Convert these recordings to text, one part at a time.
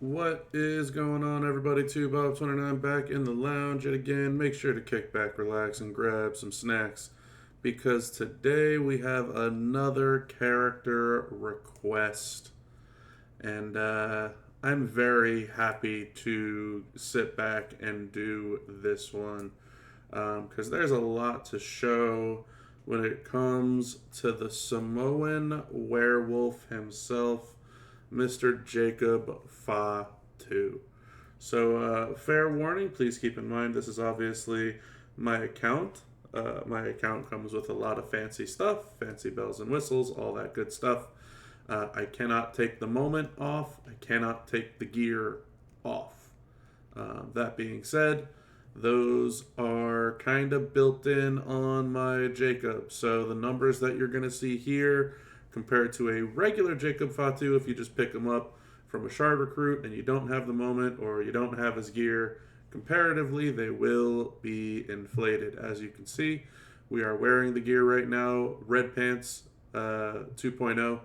What is going on, everybody? Bob29 back in the lounge yet again. Make sure to kick back, relax, and grab some snacks because today we have another character request. And I'm very happy to sit back and do this one because there's a lot to show when it comes to the Samoan Werewolf himself, Mr. Jacob Fatu. So, fair warning, please keep in mind this is obviously my account. My account comes with a lot of fancy stuff, fancy bells and whistles, all that good stuff. I cannot take the moment off. I cannot take the gear off. That being said, those are kind of built in on my Jacob. So the numbers that you're going to see here compared to a regular Jacob Fatu, if you just pick him up from a shard recruit and you don't have the moment or you don't have his gear, comparatively they will be inflated. As you can see, we are wearing the gear right now. Red Pants 2.0.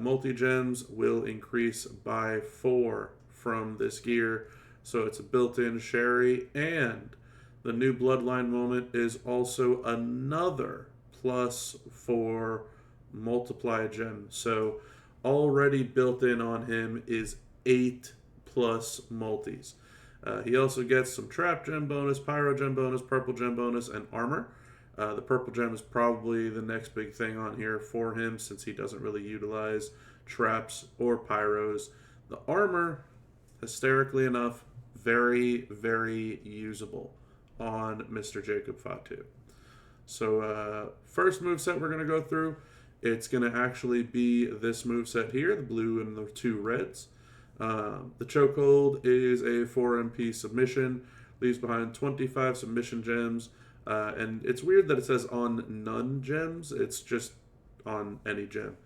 Multi-gems will increase by 4 from this gear. So it's a built-in Sherry, and the new Bloodline moment is also another plus 4 multiply gem. So already built in on him is 8 plus multis. He also gets some trap gem bonus, pyro gem bonus, purple gem bonus, and armor. The purple gem is probably the next big thing on here for him since he doesn't really utilize traps or pyros. The armor, hysterically enough, very, very usable on Mr. Jacob Fatu. So first moveset we're going to go through, it's going to actually be this moveset here, the blue and the 2 reds. The chokehold is a 4 MP submission, leaves behind 25 submission gems. And it's weird that it says on none gems. It's just on any gem.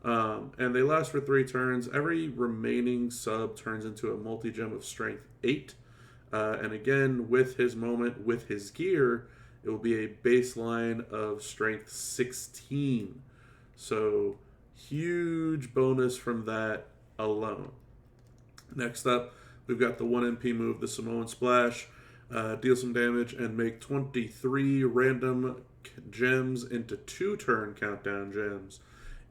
And they last for 3 turns. Every remaining sub turns into a multi-gem of strength 8. And again, with his moment, with his gear, it will be a baseline of strength 16. So huge bonus from that alone. Next up, we've got the 1 MP move, the Samoan Splash. Deal some damage and make 23 random gems into 2 turn countdown gems.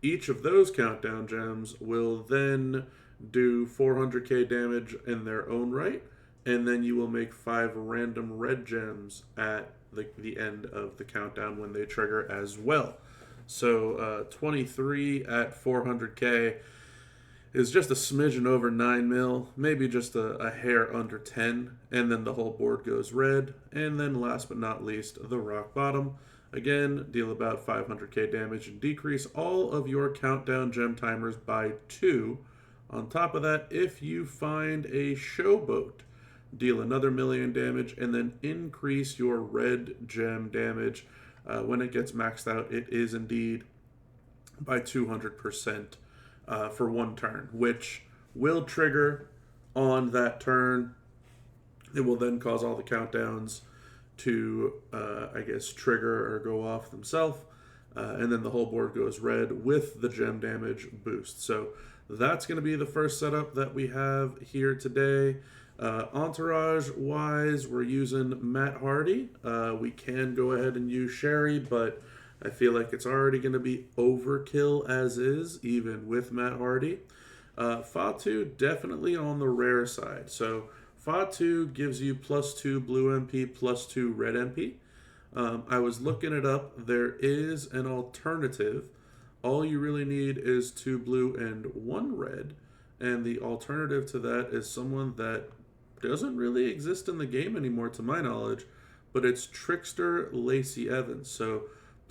Each of those countdown gems will then do 400k damage in their own right, and then you will make 5 random red gems at the end of the countdown when they trigger as well. So 23 at 400k is just a smidgen over 9 mil, maybe just a hair under 10, and then the whole board goes red. And then last but not least, the rock bottom. Again, deal about 500k damage and decrease all of your countdown gem timers by 2. On top of that, if you find a showboat, deal another million damage and then increase your red gem damage. When it gets maxed out, it is indeed by 200%. For 1 turn, which will trigger on that turn. It will then cause all the countdowns to, trigger or go off themselves. And then the whole board goes red with the gem damage boost. So that's going to be the first setup that we have here today. Entourage-wise, we're using Matt Hardy. We can go ahead and use Sherry, but I feel like it's already going to be overkill as is, even with Matt Hardy. Fatu, definitely on the rare side. So Fatu gives you +2 blue MP, +2 red MP. I was looking it up. There is an alternative. All you really need is 2 blue and 1 red. And the alternative to that is someone that doesn't really exist in the game anymore, to my knowledge, but it's Trickster Lacey Evans. So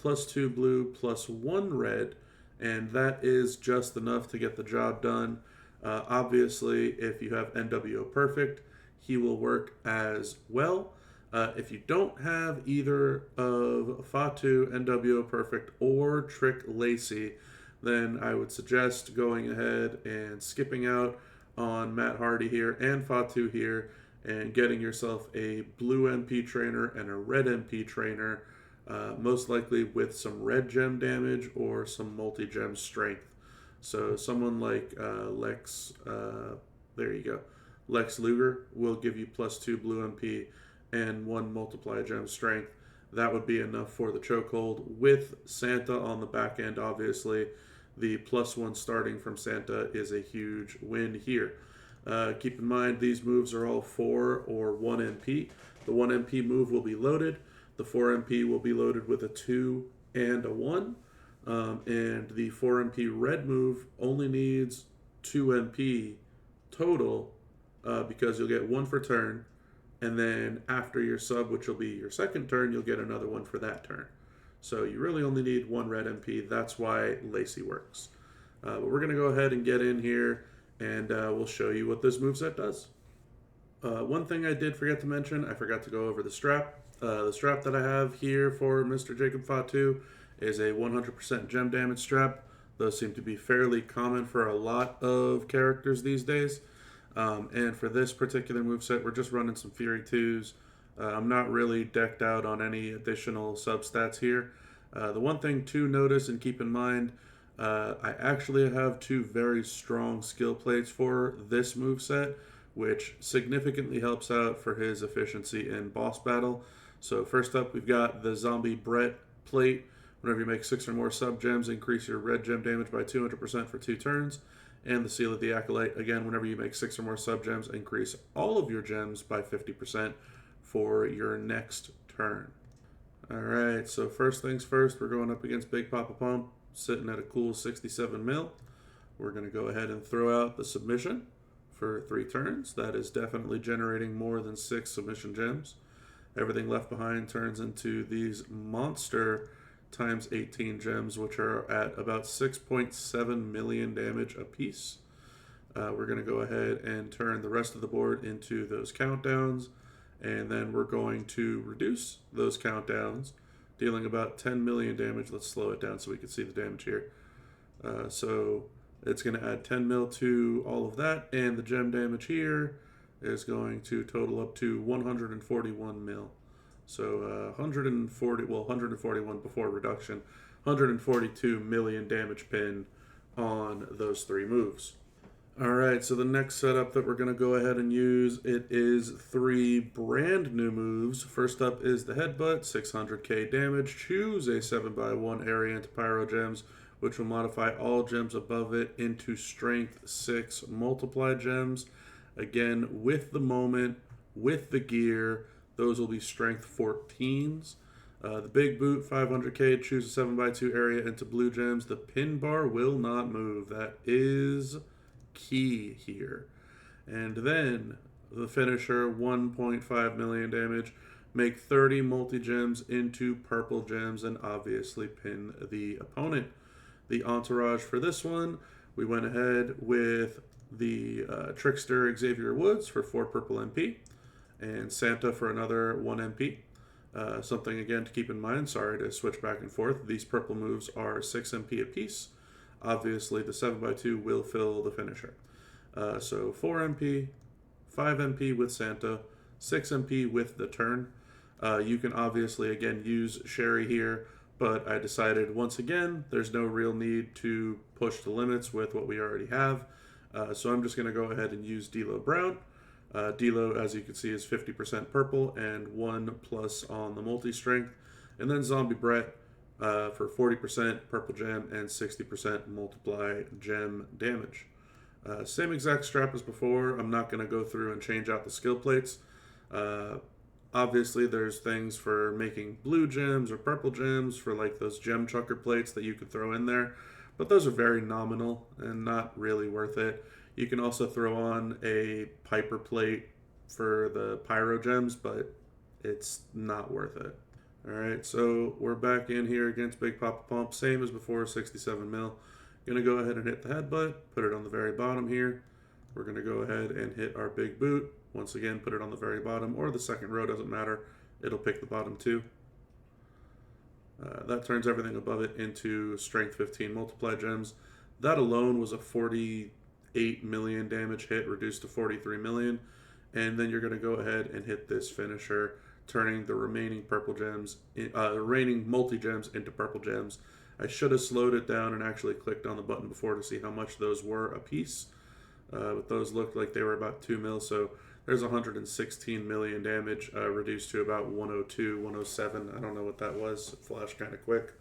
+2 blue, +1 red, and that is just enough to get the job done. Obviously, if you have NWO Perfect, he will work as well. If you don't have either of Fatu, NWO Perfect, or Trick Lacey, then I would suggest going ahead and skipping out on Matt Hardy here and Fatu here and getting yourself a blue MP trainer and a red MP trainer. Most likely with some red gem damage or some multi-gem strength. So someone like Lex There you go. Lex Luger will give you +2 blue MP and 1 multiply gem strength. That would be enough for the chokehold. With Santa on the back end, obviously, the +1 starting from Santa is a huge win here. Keep in mind, these moves are all 4 or 1 MP. The 1 MP move will be loaded. The 4 MP will be loaded with a 2 and a 1. And the 4 MP red move only needs 2 MP total because you'll get 1 for turn. And then after your sub, which will be your second turn, you'll get another 1 for that turn. So you really only need 1 red MP. That's why Lacey works. But we're going to go ahead and get in here, and we'll show you what this moveset does. One thing I did forget to mention, I forgot to go over the strap. The strap that I have here for Mr. Jacob Fatu is a 100% gem damage strap. Those seem to be fairly common for a lot of characters these days. And for this particular moveset, we're just running some Fury 2s. I'm not really decked out on any additional substats here. The one thing to notice and keep in mind, I actually have 2 very strong skill plates for this moveset, which significantly helps out for his efficiency in boss battle. So first up, we've got the Zombie Brett plate. Whenever you make 6 or more sub gems, increase your red gem damage by 200% for 2 turns. And the Seal of the Acolyte, again, whenever you make 6 or more sub gems, increase all of your gems by 50% for your next turn. Alright, so first things first, we're going up against Big Papa Pump, sitting at a cool 67 mil. We're going to go ahead and throw out the submission for 3 turns. That is definitely generating more than 6 submission gems. Everything left behind turns into these monster times 18 gems, which are at about 6.7 million damage apiece. We're going to go ahead and turn the rest of the board into those countdowns, and then we're going to reduce those countdowns, dealing about 10 million damage. Let's slow it down so we can see the damage here. So it's going to add 10 mil to all of that, and the gem damage here is going to total up to 141 mil. So 141 before reduction, 142 million damage pin on those 3 moves. Alright, so the next setup that we're going to go ahead and use, it is 3 brand new moves. First up is the Headbutt, 600k damage. Choose a 7x1 area into Pyro Gems, which will modify all gems above it into Strength 6 multiply gems. Again, with the moment, with the gear, those will be Strength 14s. The Big Boot, 500k, choose a 7x2 area into blue gems. The pin bar will not move. That is key here. And then the finisher, 1.5 million damage. Make 30 multi-gems into purple gems and obviously pin the opponent. The entourage for this one, we went ahead with the Trickster Xavier Woods for 4 purple MP. And Santa for another 1 MP. Something again to keep in mind, sorry to switch back and forth, these purple moves are 6 MP apiece. Obviously the 7x2 will fill the finisher. So 4 MP, 5 MP with Santa, 6 MP with the turn. You can obviously again use Sherry here, but I decided once again there's no real need to push the limits with what we already have. So I'm just going to go ahead and use D'Lo Brown. D'Lo, as you can see, is 50% purple and 1+ on the multi-strength. And then Zombie Brett for 40% purple gem and 60% multiply gem damage. Same exact strap as before. I'm not going to go through and change out the skill plates. Obviously, there's things for making blue gems or purple gems for like those gem chucker plates that you could throw in there. But those are very nominal and not really worth it. You can also throw on a Piper plate for the Pyro Gems, but it's not worth it. Alright, so we're back in here against Big Papa Pump. Same as before, 67 mil. Gonna go ahead and hit the headbutt, put it on the very bottom here. We're gonna go ahead and hit our big boot. Once again, put it on the very bottom, or the second row, doesn't matter. It'll pick the bottom too. That turns everything above it into Strength 15 multiply gems. That alone was a 48 million damage hit, reduced to 43 million. And then you're going to go ahead and hit this finisher, turning the remaining purple gems, remaining multi-gems into purple gems. I should have slowed it down and actually clicked on the button before to see how much those were a piece. but those looked like they were about 2 mil, so there's 116 million damage, reduced to about 102, 107. I don't know what that was. It flashed kind of quick.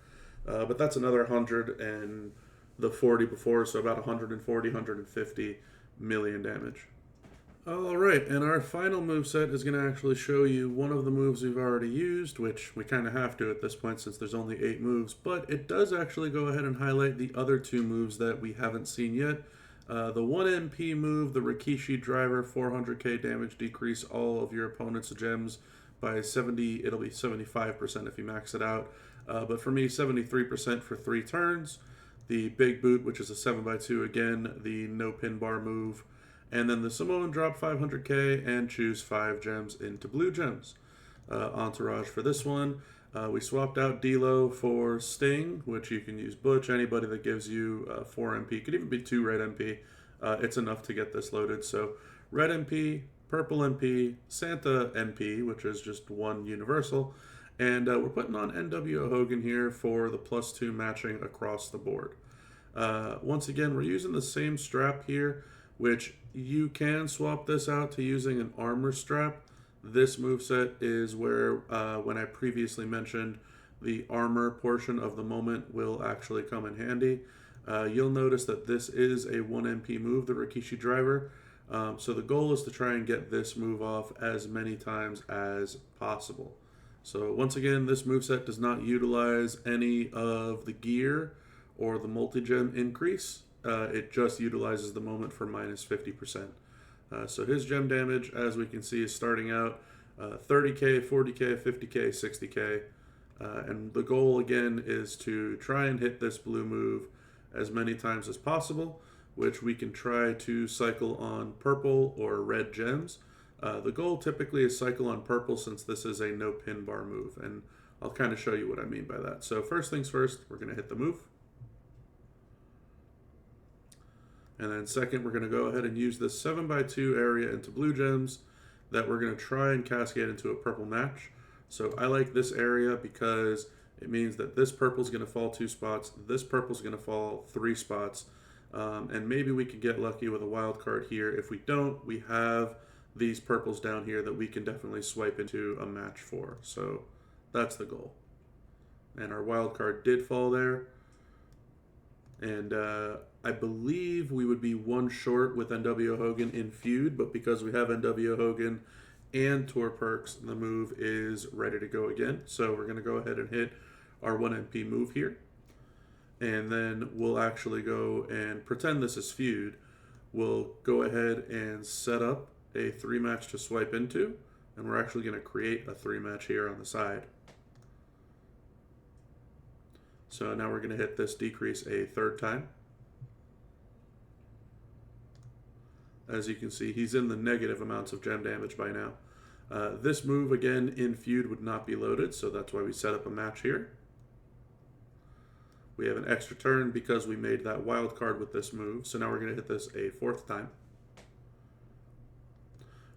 But that's another 100 and the 40 before, so about 140, 150 million damage. All right, and our final moveset is going to actually show you one of the moves we've already used, which we kind of have to at this point since there's only 8 moves, but it does actually go ahead and highlight the other 2 moves that we haven't seen yet. The 1 MP move, the Rikishi Driver, 400k damage, decrease all of your opponent's gems by 70, it'll be 75% if you max it out, but for me 73% for 3 turns. The Big Boot, which is a 7x2, again, the no pin bar move. And then the Samoan drop 500k and choose 5 gems into blue gems. Entourage for this one. We swapped out D-Lo for Sting, which you can use Butch, anybody that gives you 4 MP. Could even be 2 red MP. It's enough to get this loaded. So red MP, purple MP, Santa MP, which is just 1 universal. And we're putting on NWO Hogan here for the +2 matching across the board. Once again, we're using the same strap here, which you can swap this out to using an armor strap. This moveset is where, when I previously mentioned, the armor portion of the moment will actually come in handy. You'll notice that this is a 1 MP move, the Rikishi Driver. So the goal is to try and get this move off as many times as possible. So once again, this moveset does not utilize any of the gear or the multi-gem increase. It just utilizes the moment for minus 50%. So his gem damage, as we can see, is starting out 30k, 40k, 50k, 60k. And the goal, again, is to try and hit this blue move as many times as possible, which we can try to cycle on purple or red gems. The goal typically is cycle on purple since this is a no pin bar move, and I'll kind of show you what I mean by that. So first things first, we're going to hit the move. And then second, we're going to go ahead and use this 7x2 area into blue gems that we're going to try and cascade into a purple match. So I like this area because it means that this purple is going to fall 2 spots, this purple is going to fall 3 spots, and maybe we could get lucky with a wild card here. If we don't, we have these purples down here that we can definitely swipe into a match for. So that's the goal. And our wild card did fall there. And I believe we would be 1 short with NWO Hogan in feud, but because we have NWO Hogan and Tour Perks, the move is ready to go again. So we're going to go ahead and hit our 1 MP move here. And then we'll actually go and pretend this is feud. We'll go ahead and set up a 3 match to swipe into, and we're actually going to create a 3 match here on the side. So now we're going to hit this decrease a 3rd time. As you can see, he's in the negative amounts of gem damage by now. This move, again, in feud would not be loaded, so that's why we set up a match here. We have an extra turn because we made that wild card with this move, so now we're going to hit this a 4th time.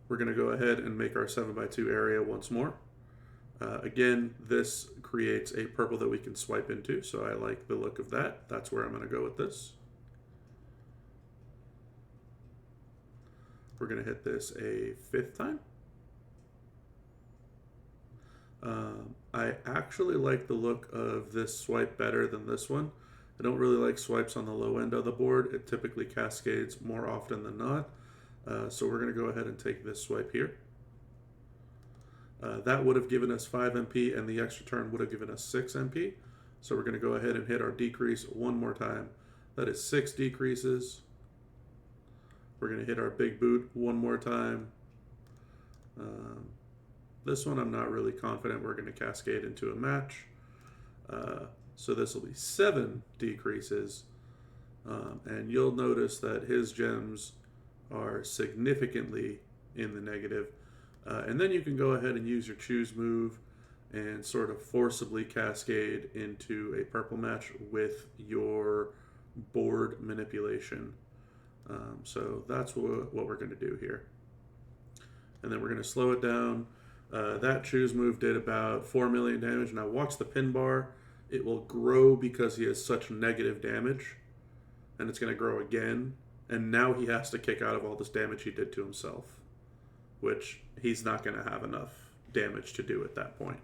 We're going to go ahead and make our 7x2 area once more. Again, this creates a purple that we can swipe into, so I like the look of that. That's where I'm going to go with this. We're going to hit this a 5th time. I actually like the look of this swipe better than this one. I don't really like swipes on the low end of the board. It typically cascades more often than not. So we're going to go ahead and take this swipe here. That would have given us 5 MP, and the extra turn would have given us 6 MP. So we're going to go ahead and hit our decrease one more time. That is 6 decreases. We're going to hit our big boot one more time. This one I'm not really confident we're going to cascade into a match. So this will be 7 decreases. And you'll notice that his gems are significantly in the negative. And then you can go ahead and use your choose move and sort of forcibly cascade into a purple match with your board manipulation. So that's what we're going to do here. And then we're going to slow it down. That choose move did about 4 million damage. Now watch the pin bar. It will grow because he has such negative damage. And it's going to grow again and now he has to kick out of all this damage he did to himself, which he's not going to have enough damage to do at that point.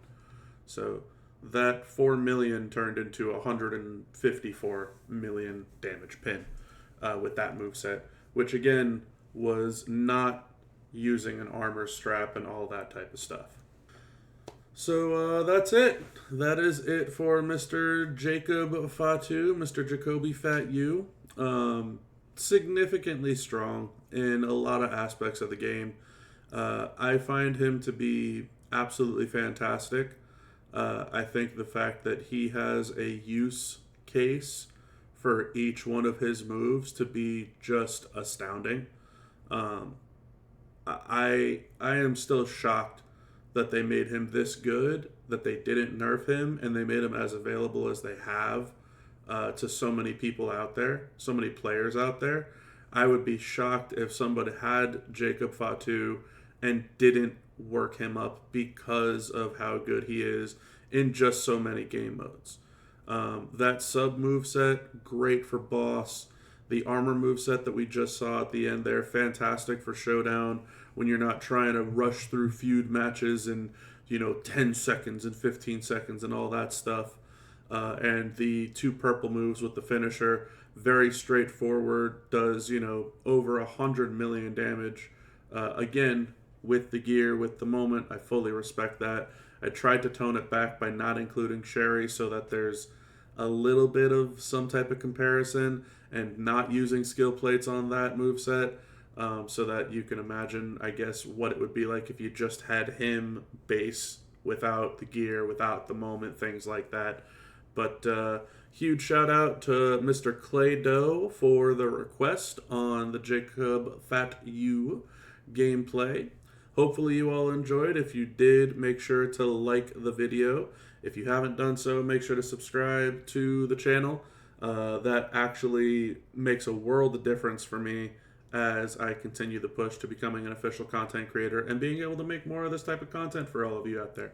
So that 4 million turned into 154 million damage pin with that moveset, which again was not using an armor strap and all that type of stuff. So that's it. That is it for Mr. Jacob Fatu, Mr. Jacoby Fatu. Significantly strong in a lot of aspects of the game. I find him to be absolutely fantastic. I think the fact that he has a use case for each one of his moves to be just astounding. I am still shocked that they made him this good, that they didn't nerf him, and they made him as available as they have to so many people out there, so many players out there. I would be shocked if somebody had Jacob Fatu and didn't work him up because of how good he is in just so many game modes. That sub moveset, great for boss. The armor moveset that we just saw at the end there, fantastic for showdown when you're not trying to rush through feud matches in 10 seconds and 15 seconds and all that stuff. And the 2 purple moves with the finisher, very straightforward, does over 100 million damage. Again, with the gear, with the moment, I fully respect that. I tried to tone it back by not including Sherry so that there's a little bit of some type of comparison, and not using skill plates on that moveset, so that you can imagine, I guess, what it would be like if you just had him base without the gear, without the moment, things like that. But huge shout out to Mr. Claydoe for the request on the Jacob Fatu gameplay. Hopefully you all enjoyed. If you did, make sure to like the video. If you haven't done so, make sure to subscribe to the channel. That actually makes a world of difference for me as I continue the push to becoming an official content creator and being able to make more of this type of content for all of you out there.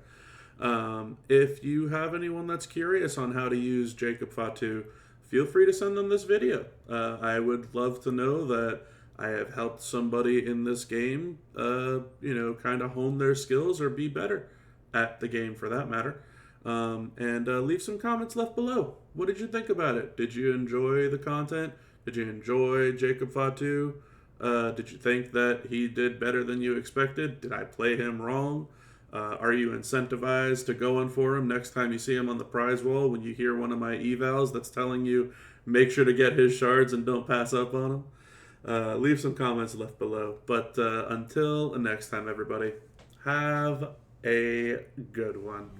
If you have anyone that's curious on how to use Jacob Fatu, feel free to send them this video. I would love to know that I have helped somebody in this game, kind of hone their skills or be better at the game for that matter. And leave some comments left below. What did you think about it? Did you enjoy the content? Did you enjoy Jacob Fatu? Did you think that he did better than you expected? Did I play him wrong? Are you incentivized to go in for him next time you see him on the prize wall when you hear one of my evals that's telling you make sure to get his shards and don't pass up on him? Leave some comments left below. But until next time, everybody, have a good one.